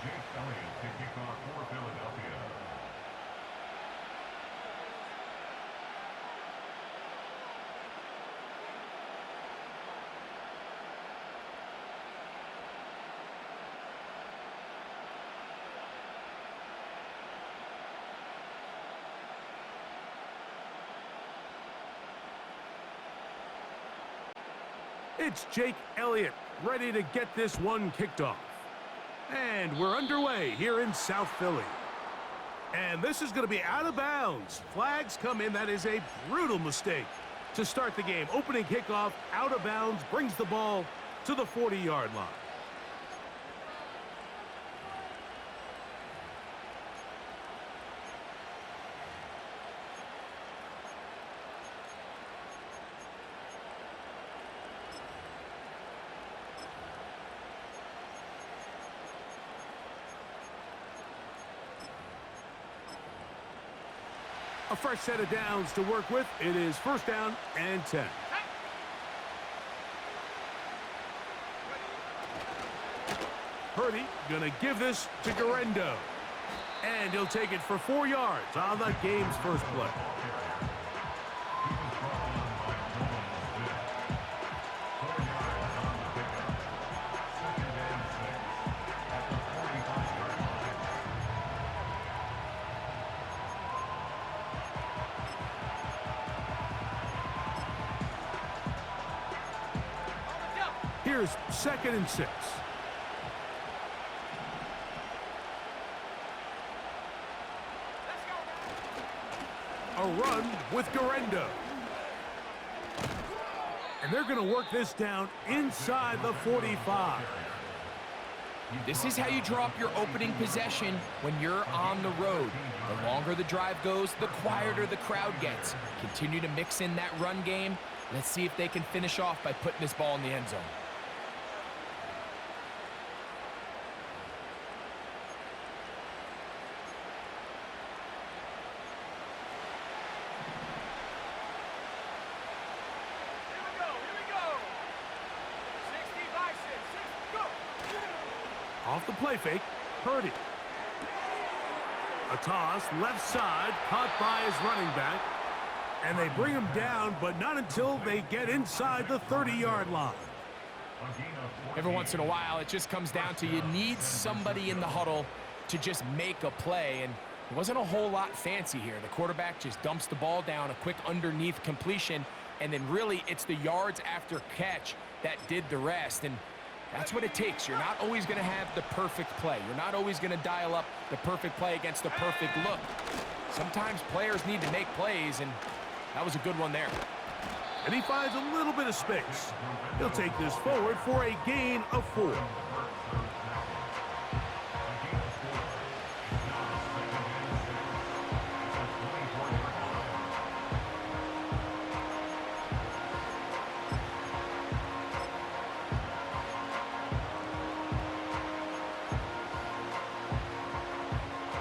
Elliott to kick off for Philadelphia. It's Jake Elliott ready to get this one kicked off. And we're underway here in South Philly. And this is going to be out of bounds. Flags come in. That is a brutal mistake to start the game. Opening kickoff, out of bounds, brings the ball to the 40-yard line. A fresh set of downs to work with. It is first down and 10. Purdy gonna give this to Garendo. And he'll take it for 4 yards on the game's first play. Here's 2nd and 6. A run with Garendo. And they're going to work this down inside the 45. This is how you draw up your opening possession when you're on the road. The longer the drive goes, the quieter the crowd gets. Continue to mix in that run game. Let's see if they can finish off by putting this ball in the end zone. Off the play fake, Purdy. A toss, left side, caught by his running back. And they bring him down, but not until they get inside the 30-yard line. Every once in a while, it just comes down to you need somebody in the huddle to just make a play. And it wasn't a whole lot fancy here. The quarterback just dumps the ball down, a quick underneath completion, and then really it's the yards after catch that did the rest. And that's what it takes. You're not always going to have the perfect play. You're not always going to dial up the perfect play against the perfect look. Sometimes players need to make plays, and that was a good one there. And he finds a little bit of space. He'll take this forward for a gain of 4.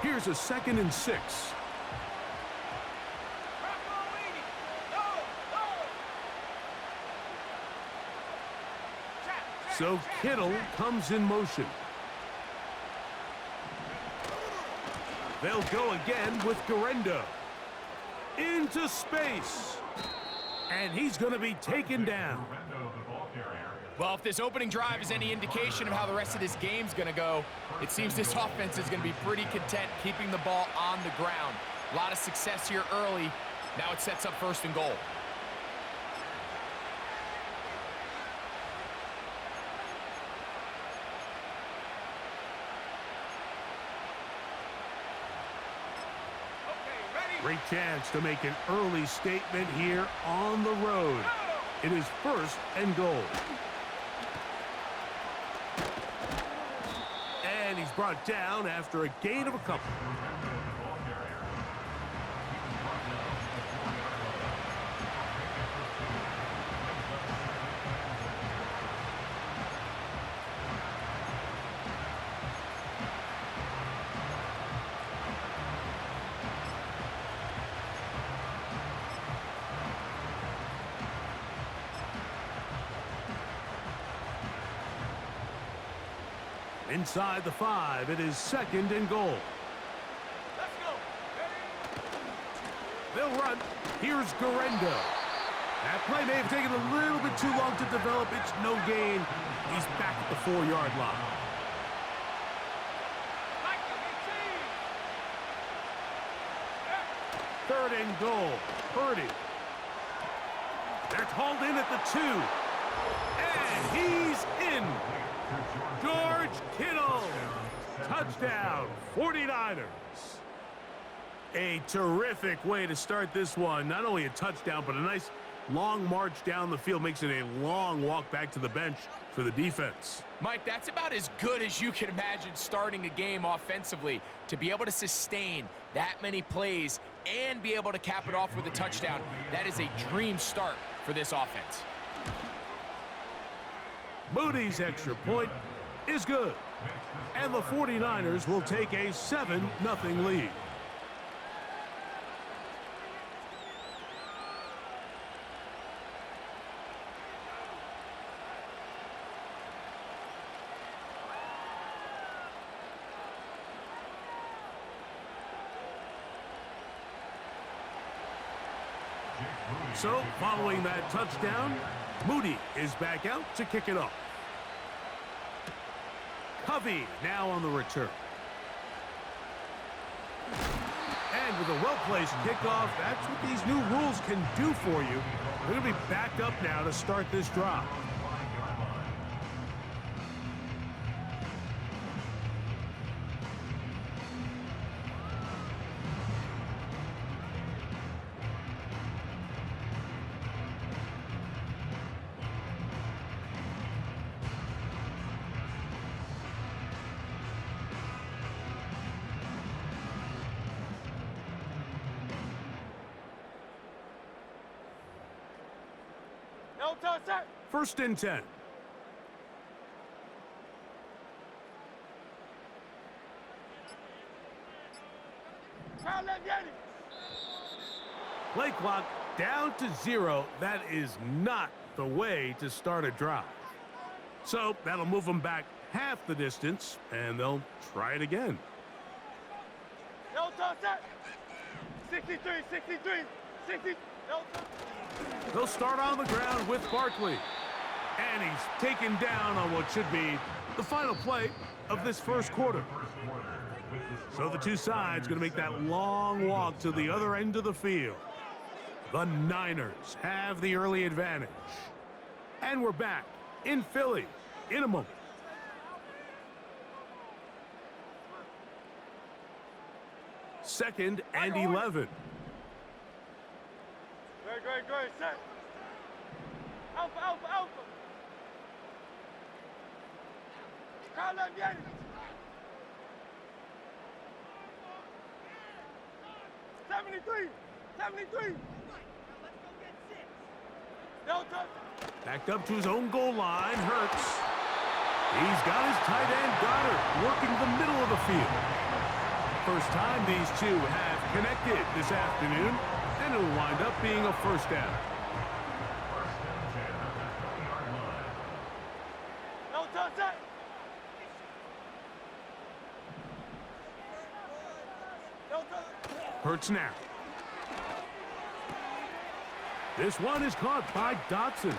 Here's a 2nd and 6. So Kittle comes in motion. They'll go again with Garendo. Into space. And he's going to be taken down. Well, if this opening drive is any indication of how the rest of this game's going to go, it seems this offense is going to be pretty content keeping the ball on the ground. A lot of success here early. Now it sets up 1st and goal. Great chance to make an early statement here on the road. It is 1st and goal. And he's brought down after a gain of a couple. Inside the 5, it is 2nd and goal. Let's go. They'll run. Here's Garendo. That play may have taken a little bit too long to develop. It's no gain. He's back at the 4-yard line. Third and goal. Purdy. They're called in at the 2. And he's in. George Kittle. Touchdown, 49ers. A terrific way to start this one. Not only a touchdown, but a nice long march down the field. Makes it a long walk back to the bench for the defense. Mike, that's about as good as you can imagine starting a game offensively. To be able to sustain that many plays and be able to cap it off with a touchdown, that is a dream start for this offense. Moody's extra point is good. And the 49ers will take a 7-0 lead. So, following that touchdown, Moody is back out to kick it off. Covey now on the return. And with a well-placed kickoff, that's what these new rules can do for you. They're going to be back up now to start this drive. First and 10. Play clock down to 0. That is not the way to start a drive. So that'll move them back half the distance, and they'll try it again. 63, 63, 60. They'll start on the ground with Barkley. And he's taken down on what should be the final play of this first quarter. So the two sides going to make that long walk to the other end of the field. The Niners have the early advantage. And we're back in Philly in a moment. Second and 11. Great, set. Alpha, alpha, alpha. Carla, vieni. 73, 73. Backed up to his own goal line, Hurts. He's got his tight end Goddard working the middle of the field. First time these two have connected this afternoon, and it'll wind up being a first down. Hurts now. This one is caught by Dotson.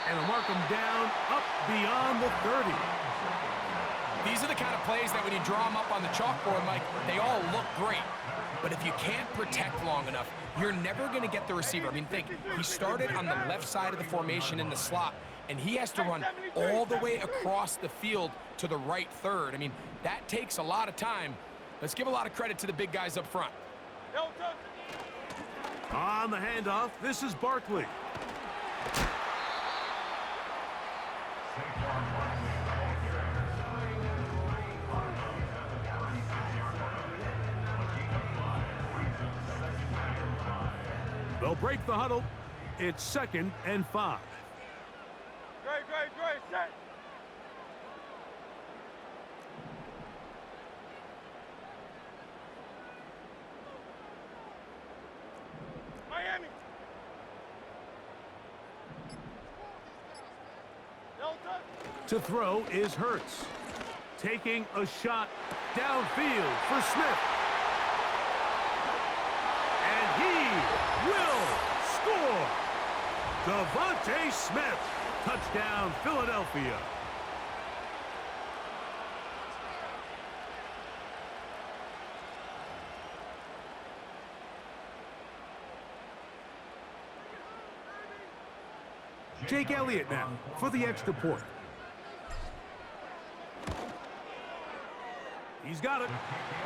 And they'll mark him down up beyond the 30. These are the kind of plays that when you draw them up on the chalkboard, Mike, they all look great. But if you can't protect long enough, you're never going to get the receiver. I mean, think, he started on the left side of the formation in the slot, and he has to run all the way across the field to the right third. I mean, that takes a lot of time. Let's give a lot of credit to the big guys up front. On the handoff, this is Barkley. They'll break the huddle. It's 2nd and 5. Great, set. Miami. To throw is Hurts. taking a shot downfield for Smith. And he will score. Devontae Smith, touchdown Philadelphia. Jake Elliott now for the extra point. He's got it.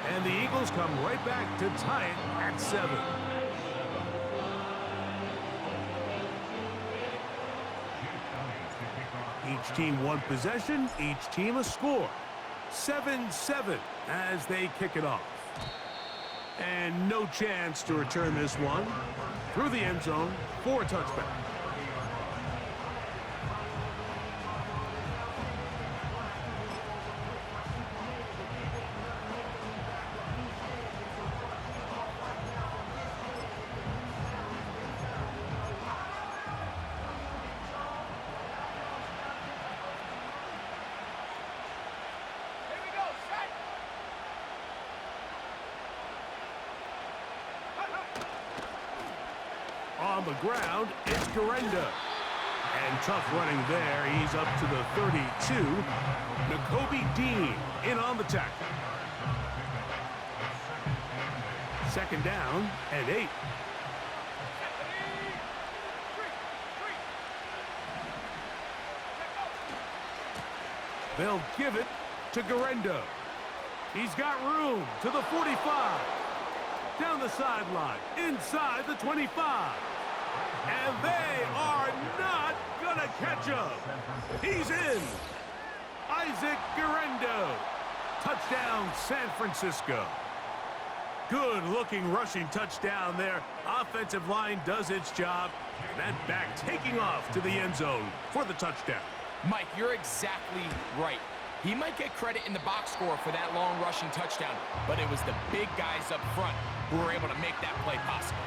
And the Eagles come right back to tie it at 7. Each team one possession, each team a score. 7-7 as they kick it off. And no chance to return this one. Through the end zone for a touchback. On the ground, it's Garenda. And tough running there. He's up to the 32. Nakobe Dean in on the tackle. Second down and 8. They'll give it to Garenda. He's got room to the 45. Down the sideline, inside the 25. And they are not going to catch up. He's in. Isaac Garendo. Touchdown, San Francisco. Good-looking rushing touchdown there. Offensive line does its job. That back taking off to the end zone for the touchdown. Mike, you're exactly right. He might get credit in the box score for that long rushing touchdown, but it was the big guys up front who were able to make that play possible.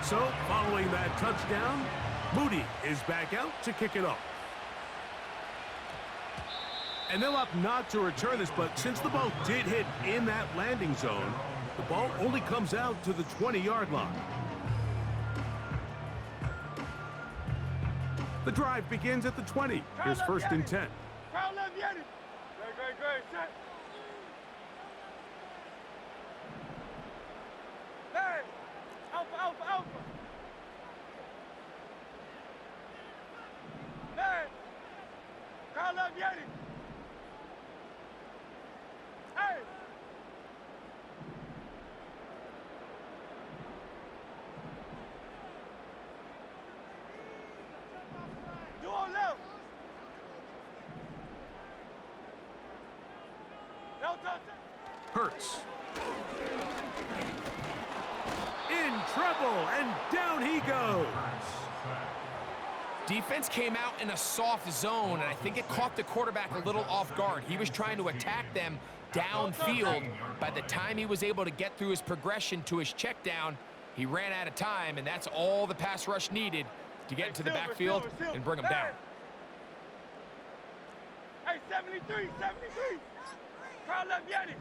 So, following that touchdown, Moody is back out to kick it off. And they'll opt not to return this, but since the ball did hit in that landing zone, the ball only comes out to the 20-yard line. The drive begins at the 20. Here's first and 10. Great, set. Hey, Alpha. Hey, Carl Yeti. Hey. You on left. Hurts. In trouble, and down he goes. Defense came out in a soft zone, and I think it caught the quarterback a little off guard. He was trying to attack them downfield. By the time he was able to get through his progression to his check down, he ran out of time, and that's all the pass rush needed to get into the backfield and bring him down. Hey, 73. Carl Yeti.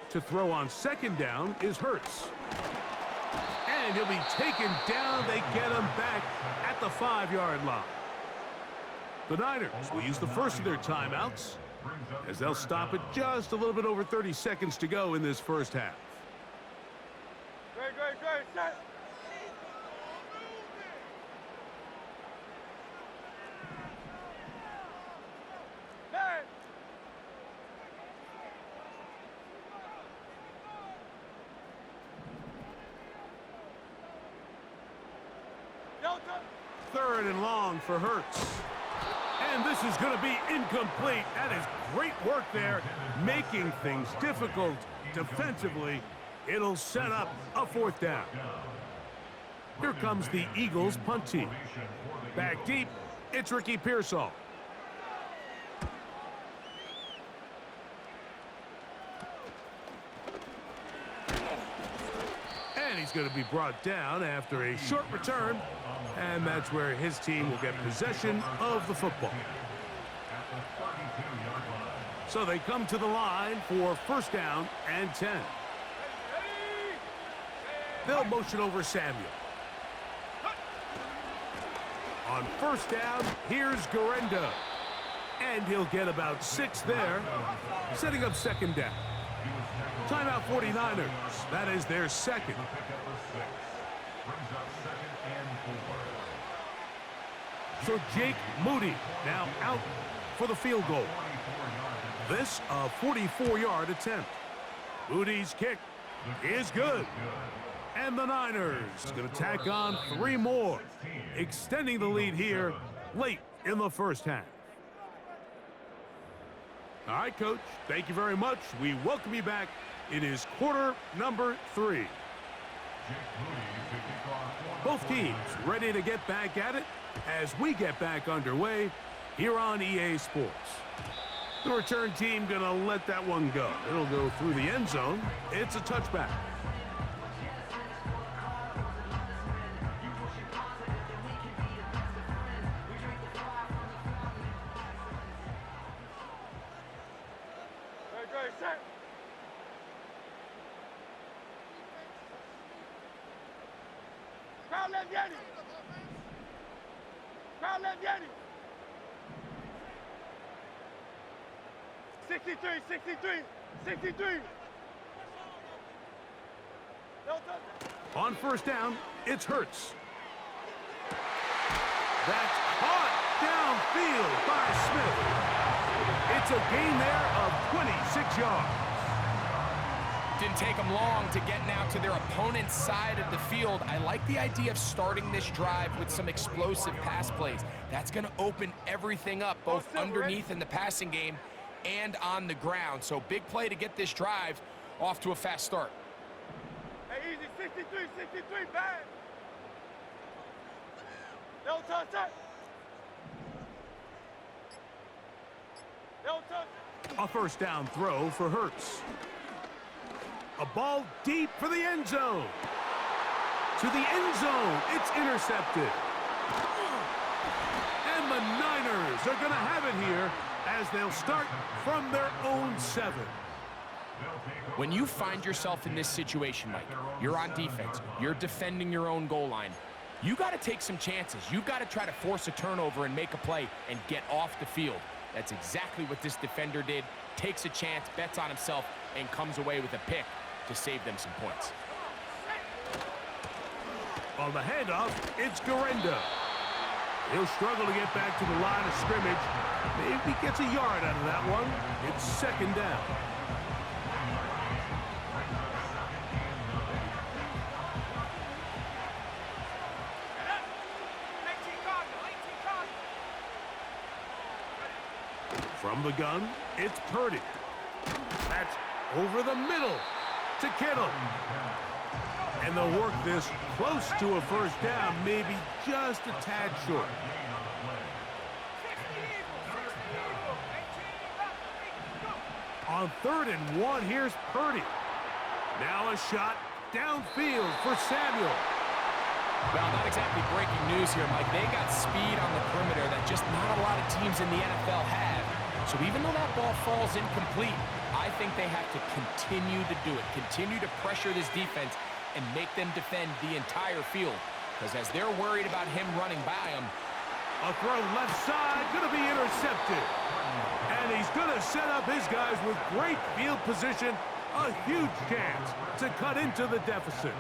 To throw on second down is Hurts. And he'll be taken down. They get him back at the 5-yard line. The Niners will use the first of their timeouts as they'll stop it just a little bit over 30 seconds to go in this first half. Great, set. Third and long for Hurts. And this is going to be incomplete. That is great work there, making things difficult defensively. It'll set up a fourth down. Here comes the Eagles punt team. Back deep, it's Ricky Pearsall. And He's going to be brought down after a short return, and that's where his team will get possession of the football. So they come to the line for first down and 10. They'll motion over Samuel. On first down, here's Garenda. And he'll get about 6 there, setting up second down. Timeout 49ers. That is their second. So Jake Moody now out for the field goal. This a 44-yard attempt. Moody's kick is good. And the Niners going to tack on 3 more, extending the lead here late in the first half. All right, Coach, thank you very much. We welcome you back. It is quarter number 3. Both teams ready to get back at it as we get back underway here on EA Sports. The return team going to let that one go. It'll go through the end zone. It's a touchback. Crowd left Yanni. Crowd left Yanni. 63, 63, 63. No touch. On first down, it's Hurts. That's caught downfield by Smith. It's a gain there of 26 yards. Didn't take them long to get now to their opponent's side of the field. I like the idea of starting this drive with some explosive pass plays. That's going to open everything up, both underneath in the passing game and on the ground. So big play to get this drive off to a fast start. Hey, easy, 63, 63, bang. No touch it. No touch it. A first down throw for Hurts. A ball deep for the end zone. To the end zone, it's intercepted. And the Niners are going to have it here as they'll start from their own 7. When you find yourself in this situation, Mike, you're on defense, you're defending your own goal line, you got to take some chances. You've got to try to force a turnover and make a play and get off the field. That's exactly what this defender did. Takes a chance, bets on himself, and comes away with a pick to save them some points. On the handoff, it's Garenda. He'll struggle to get back to the line of scrimmage. Maybe gets a yard out of that one. It's second down. From the gun, it's Purdy. That's over the middle to Kittle. And they'll work this close to a first down, maybe just a tad short. On 3rd and 1, here's Purdy. Now a shot downfield for Samuel. Well, not exactly breaking news here, Mike. They got speed on the perimeter that just not a lot of teams in the NFL have. So even though that ball falls incomplete, I think they have to continue to do it. Continue to pressure this defense and make them defend the entire field. Because as they're worried about him running by them, a throw left side, going to be intercepted. And he's going to set up his guys with great field position. A huge chance to cut into the deficit.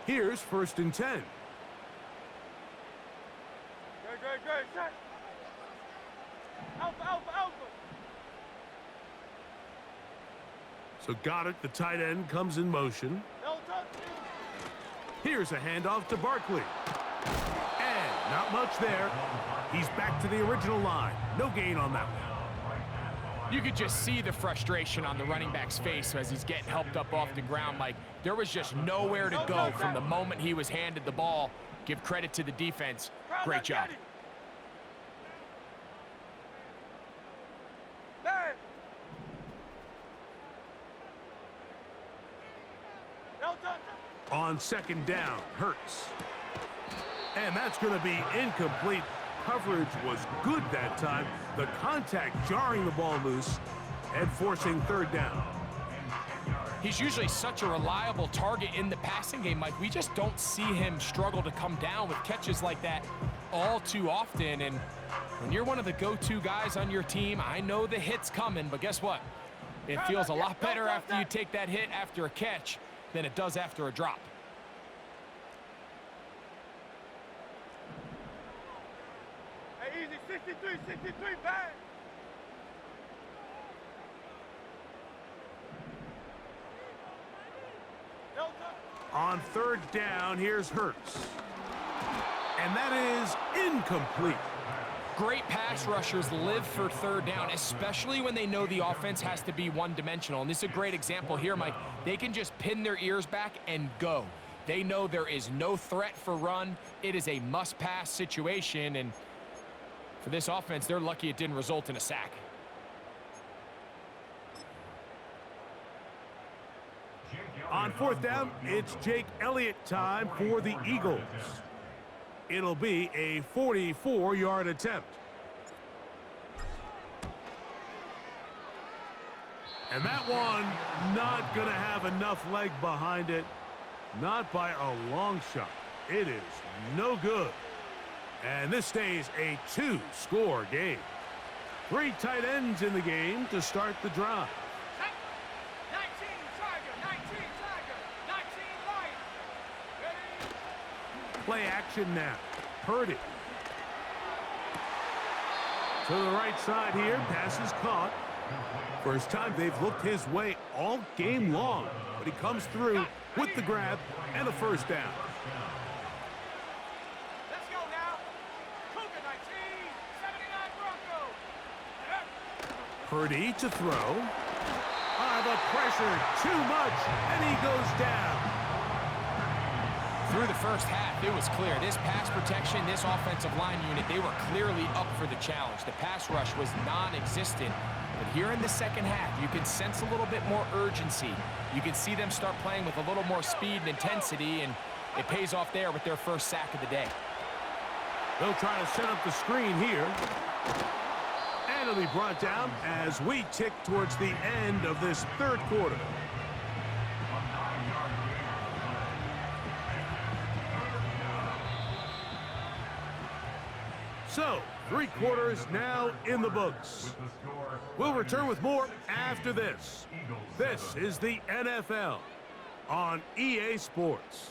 Here's 1st and 10. Great, set. Alpha, alpha, alpha. So Goddard, the tight end, comes in motion. No touch. Here's a handoff to Barkley. And not much there. He's back to the original line. No gain on that one. you could just see the frustration on the running back's face as he's getting helped up off the ground. Like, there was just nowhere to go from the moment he was handed the ball. Give credit to the defense. Great job. On second down, Hurts. And that's going to be incomplete. Coverage was good that time. The contact jarring the ball loose and forcing third down. He's usually such a reliable target in the passing game, Mike. We just don't see him struggle to come down with catches like that all too often. And when you're one of the go-to guys on your team, I know the hit's coming, but guess what? It feels a lot better after you take that hit after a catch than it does after a drop. Hey, easy, 63, bang. On third down, here's Hurts. And that is incomplete. Great pass rushers live for third down, especially when they know the offense has to be one-dimensional. And this is a great example here, Mike. They can just pin their ears back and go. They know there is no threat for run. It is a must-pass situation. And for this offense, they're lucky it didn't result in a sack. On fourth down, it's Jake Elliott time for the Eagles. It'll be a 44-yard attempt. And that one not going to have enough leg behind it. Not by a long shot. It is no good. And this stays a two-score game. 3 tight ends in the game to start the drive. 19 Tiger, 19 Lion. Ready? Play action now. Purdy. To the right side here. Pass is caught. First time they've looked his way all game long. But he comes through with the grab and a first down. Let's go now. Cougar 19, 79 Bronco. Purdy to throw. The pressure too much, and he goes down. Through the first half, it was clear. This pass protection, this offensive line unit, they were clearly up for the challenge. The pass rush was non-existent. But here in the second half, you can sense a little bit more urgency. You can see them start playing with a little more speed and intensity, and it pays off there with their first sack of the day. They'll try to set up the screen here. And it'll be brought down as we tick towards the end of this third quarter. So, 3 quarters now in the books. We'll return with more after this. This is the NFL on EA Sports.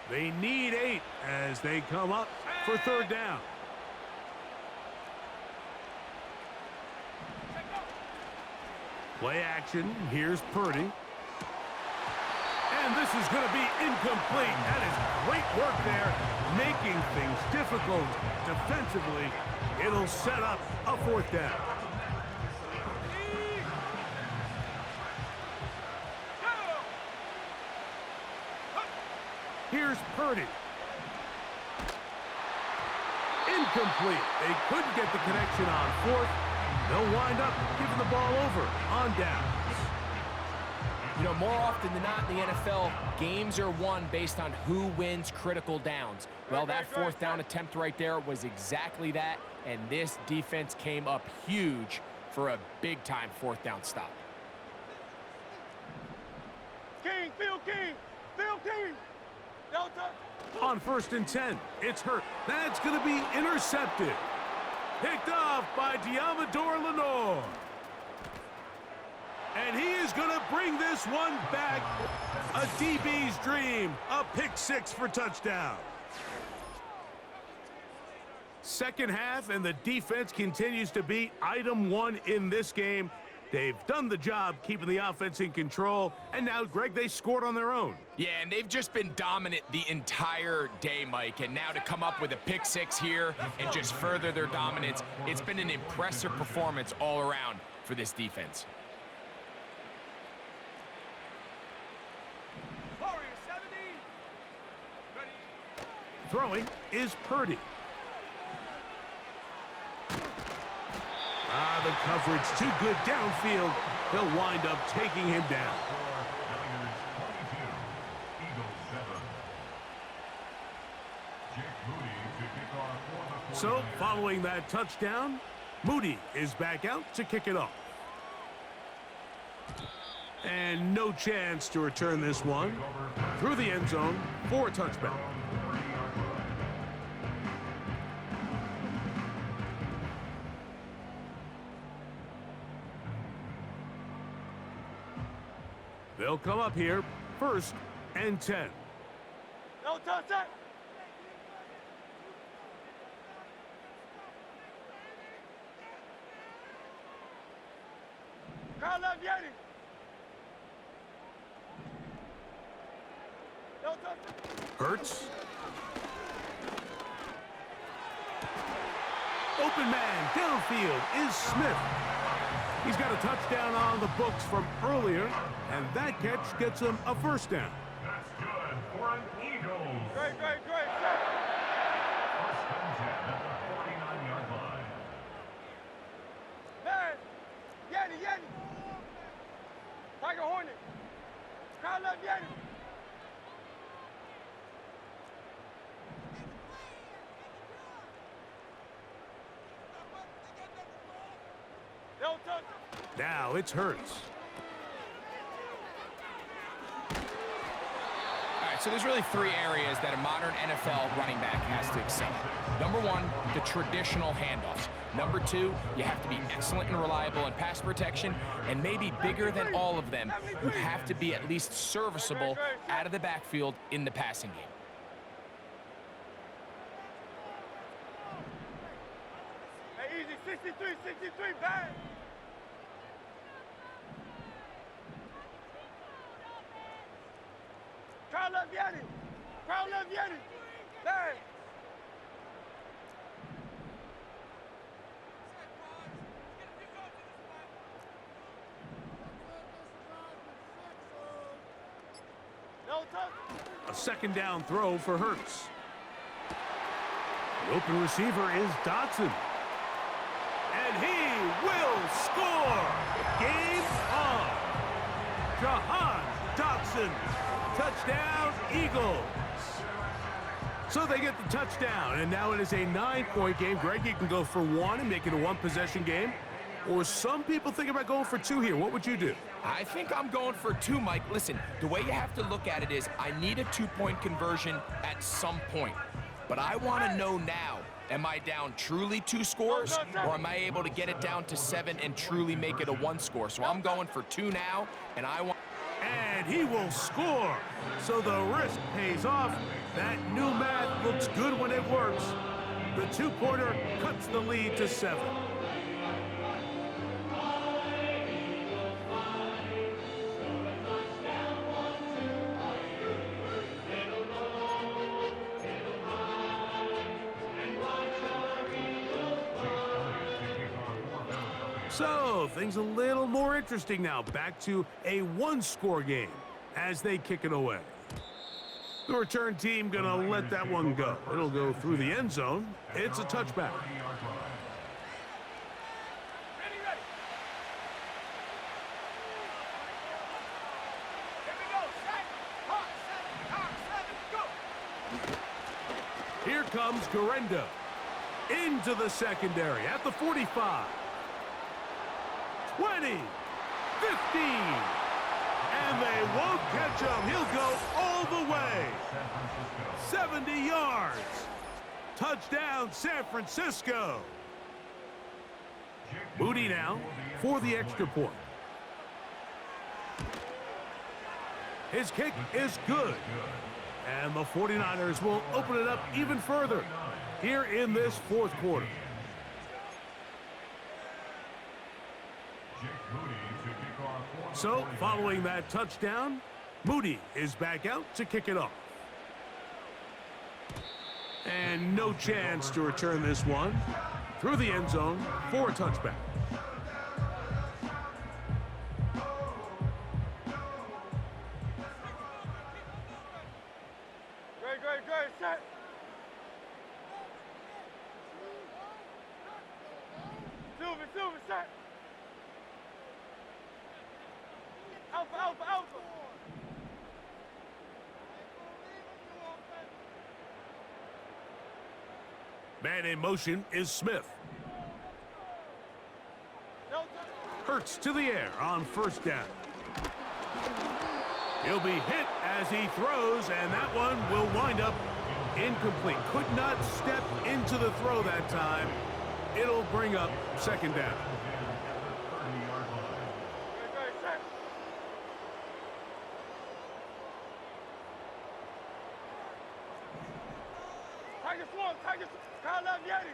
They need 8 as they come up for third down. Play action. Here's Purdy. And this is going to be incomplete. That is great work there, making things difficult defensively. It'll set up a fourth down. Here's Purdy. Incomplete. They couldn't get the connection on fourth. They'll wind up giving the ball over on downs. You know, more often than not in the NFL, games are won based on who wins critical downs. Well, that fourth down attempt right there was exactly that, and this defense came up huge for a big-time fourth down stop. King, Phil King, Delta. On 1st and 10, it's Hurt. That's going to be intercepted. Picked off by Diamador Lenore. And he is going to bring this one back. A DB's dream. A pick-6 for touchdown. Second half, and the defense continues to be item 1 in this game. They've done the job keeping the offense in control, and now, Greg, they scored on their own. Yeah, and they've just been dominant the entire day, Mike, and now to come up with a pick-6 here and just further their dominance, it's been an impressive performance all around for this defense. Throwing is Purdy. The coverage too good downfield. He'll wind up taking him down. So, following that touchdown, Moody is back out to kick it off. And no chance to return this one through the end zone for a touchback. They'll come up here, 1st and 10. No touch it. Crowd love Yeti. No touch it. Hurts. Open man downfield is Smith. He's got a touchdown on the books from earlier, and that catch gets him a 1st down. That's good for an Eagles. Great, great, great. 1st and 10 at the 49-yard line. Man, Yeti, Yeti. Tiger Hornet. Crowd love Yeti. No touch. Now it's Hurts. All right, so there's really 3 areas that a modern NFL running back has to excel at. Number 1, the traditional handoffs. Number 2, you have to be excellent and reliable in pass protection. And maybe bigger than all of them, you have to be at least serviceable out of the backfield in the passing game. Hey, easy. 63, 63, bang. Crowd love Yeti. Crowd love Yeti. Bang. No touch. A 2nd down throw for Hurts. The open receiver is Dotson. And he will score. Game on. Jahan Dotson. Touchdown, Eagles. So they get the touchdown, and now it is a 9-point game. Greg, you can go for 1 and make it a 1-possession game. Or some people think about going for 2 here. What would you do? I think I'm going for 2, Mike. Listen, the way you have to look at it is I need a 2-point conversion at some point. But I want to know now, am I down truly 2 scores, or am I able to get it down to 7 and truly make it a 1 score? So I'm going for 2 now, and I want... And he will score. So the risk pays off. That new math looks good when it works. The 2-pointer cuts the lead to 7. So, things a little more interesting now. Back to a 1-score game as they kick it away. The return team gonna let that one go. It'll go through the end zone. It's a touchback. Ready, ready. Here we go. Set. Hot, 7, go. Here comes Garenda into the secondary at the 45. 20, 15, and they won't catch him. He'll go all the way. 70 yards. Touchdown, San Francisco. Moody now for the extra point. His kick is good. And the 49ers will open it up even further here in this 4th quarter. So, following that touchdown, Moody is back out to kick it off. And no chance to return this one through the end zone for a touchback. Great, great, great. Set. Alpha, alpha, alpha. Man in motion is Smith. Hurts to the air on first down. He'll be hit as he throws, and that one will wind up incomplete. Could not step into the throw that time. It'll bring up second down. Tiger Swarm, Tiger Swarm. Kyle Love Yeti.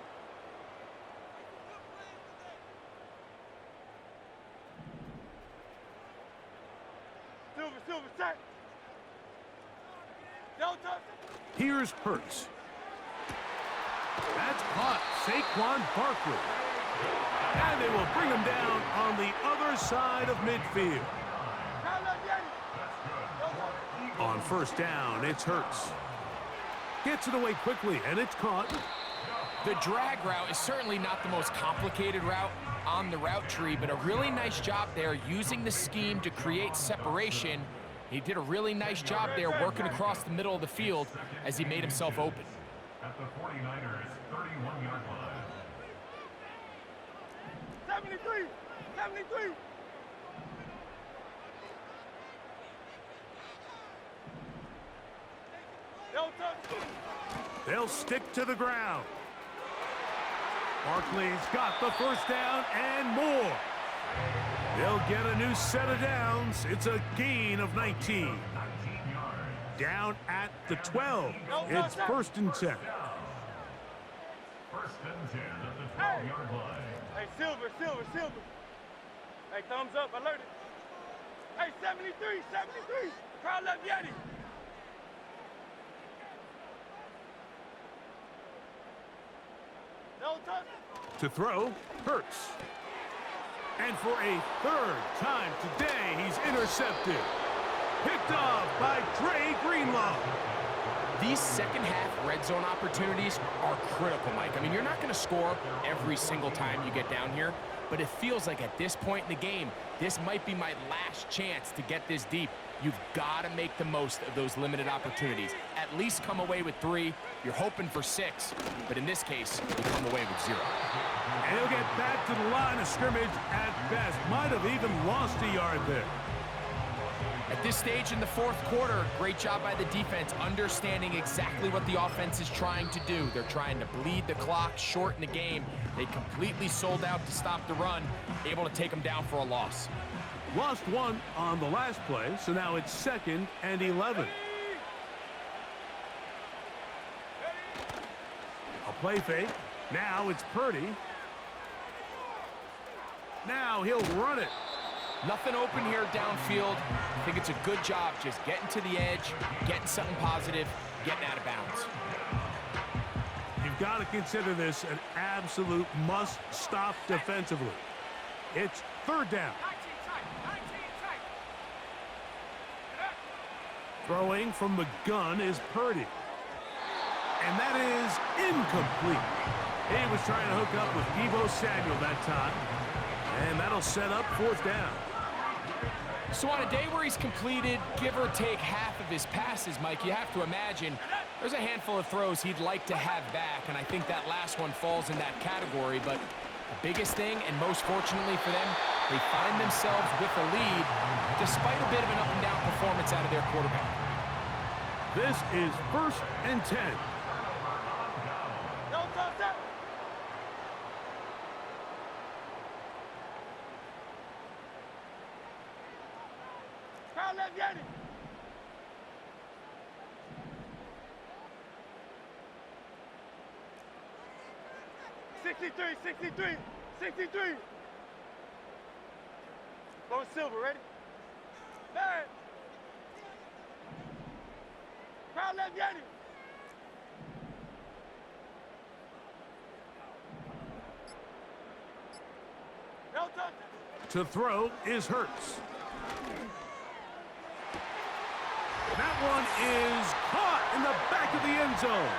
Silver, set. Delta. Here's Hurts. That's caught. Saquon Barkley. And they will bring him down on the other side of midfield. Kyle Love Yeti. On first down, it's Hurts. Gets it away quickly, and it's caught. The drag route is certainly not the most complicated route on the route tree, but a really nice job there using the scheme to create separation. He did a really nice job there working across the middle of the field as he made himself open. At the 49ers 31-yard line. 73, 73. Delta. They'll stick to the ground. Barkley's got the first down and more. They'll get a new set of downs. It's a gain of 19. Down at the 12. It's first and 10. First and 10 at the 12-yard line. Hey, Silver. Hey, thumbs up, alerted. Hey, 73, Kyle Love Yeti. Delta. To throw, Hurts. And for a third time today, he's intercepted. Picked off by Dre Greenlaw. These second half red zone opportunities are critical, Mike. I mean, you're not going to score every single time you get down here, but it feels like at this point in the game, this might be my last chance to get this deep. You've got to make the most of those limited opportunities. At least come away with 3. You're hoping for 6, but in this case, you come away with 0. And he'll get back to the line of scrimmage at best. Might have even lost a yard there. At this stage in the fourth quarter, great job by the defense, understanding exactly what the offense is trying to do. They're trying to bleed the clock, shorten the game. They completely sold out to stop the run, able to take them down for a loss. Lost 1 on the last play, so now it's 2nd and 11. A play fake. Now it's Purdy. Now he'll run it. Nothing open here downfield. I think it's a good job just getting to the edge, getting something positive, getting out of bounds. You've got to consider this an absolute must-stop defensively. It's third down. Throwing from the gun is Purdy. And that is incomplete. He was trying to hook up with Deebo Samuel that time. And that'll set up fourth down. So on a day where he's completed, give or take half of his passes, Mike, you have to imagine there's a handful of throws he'd like to have back, and I think that last one falls in that category. But the biggest thing, and most fortunately for them, they find themselves with a lead despite a bit of an up-and-down performance out of their quarterback. This is first and 10. Kyle Love Yeti. $63. Going Silver, ready? Man. Kyle Love Yeti. No touch. To throw is Hurts. That one is caught in the back of the end zone.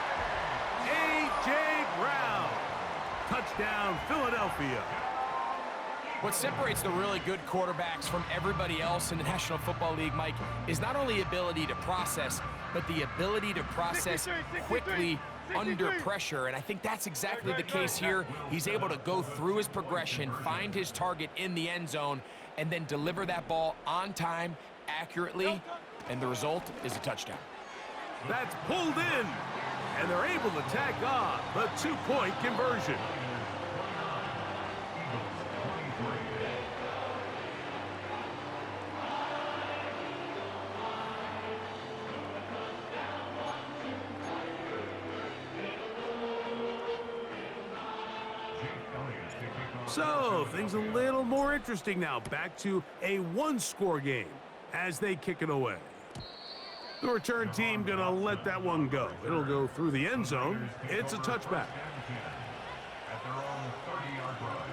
A.J. Brown. Touchdown, Philadelphia. What separates the really good quarterbacks from everybody else in the National Football League, Mike, is not only ability to process, but the ability to process quickly under pressure. And I think that's exactly the case here. He's able to go through his progression, find his target in the end zone, and then deliver that ball on time, accurately, and the result is a touchdown. That's pulled in, and they're able to tack on the 2-point conversion. So, things a little more interesting now. Back to a one-score game as they kick it away. The return team gonna let that one go. It'll go through the end zone. It's a touchback. At their own 30-yard line.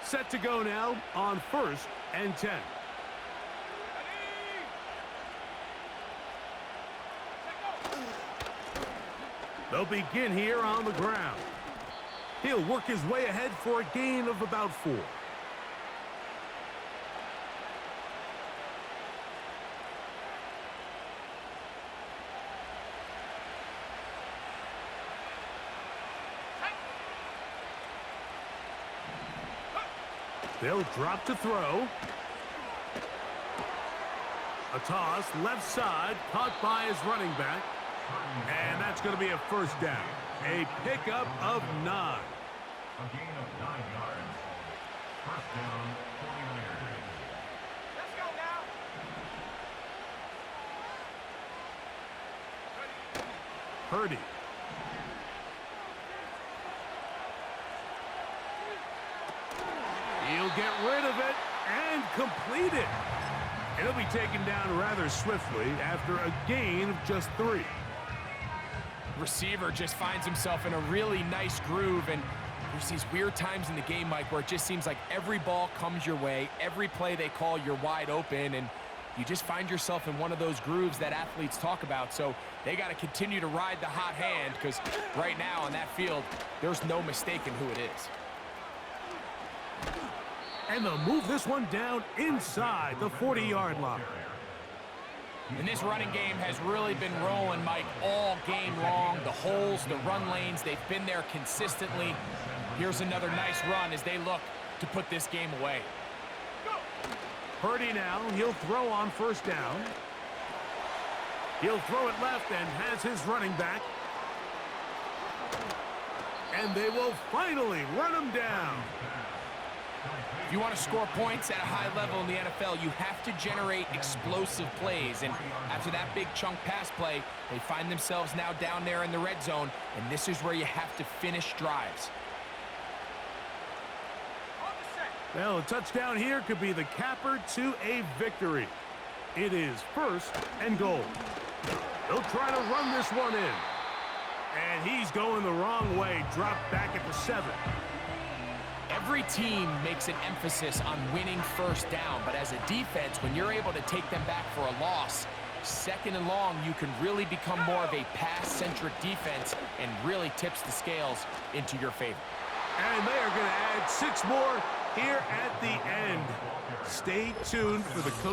Set to go now on 1st and 10. They'll begin here on the ground. He'll work his way ahead for a gain of about 4. They'll drop to throw. A toss, left side, caught by his running back. And that's going to be a first down. A pickup of 9. A gain of 9 yards. First down, 49ers. Let's go now. Purdy. He'll get rid of it and complete it. He'll be taken down rather swiftly after a gain of just 3. Receiver just finds himself in a really nice groove, and there's these weird times in the game, Mike, where it just seems like every ball comes your way, every play they call, you're wide open, and you just find yourself in one of those grooves that athletes talk about. So they got to continue to ride the hot hand, because right now on that field, there's no mistaking who it is. And they'll move this one down inside the 40-yard line. And this running game has really been rolling, Mike, all game long. The holes, the run lanes, they've been there consistently. Here's another nice run as they look to put this game away. Purdy now, he'll throw on 1st down. He'll throw it left and has his running back. And they will finally run him down. If you want to score points at a high level in the NFL, you have to generate explosive plays. And after that big chunk pass play, they find themselves now down there in the red zone, and this is where you have to finish drives. Well, a touchdown here could be the capper to a victory. It is 1st and goal. They'll try to run this one in. And he's going the wrong way, dropped back at the 7. Every team makes an emphasis on winning 1st down, but as a defense, when you're able to take them back for a loss, 2nd and long, you can really become more of a pass-centric defense and really tips the scales into your favor. And they are going to add 6 more here at the end. Stay tuned for the coach.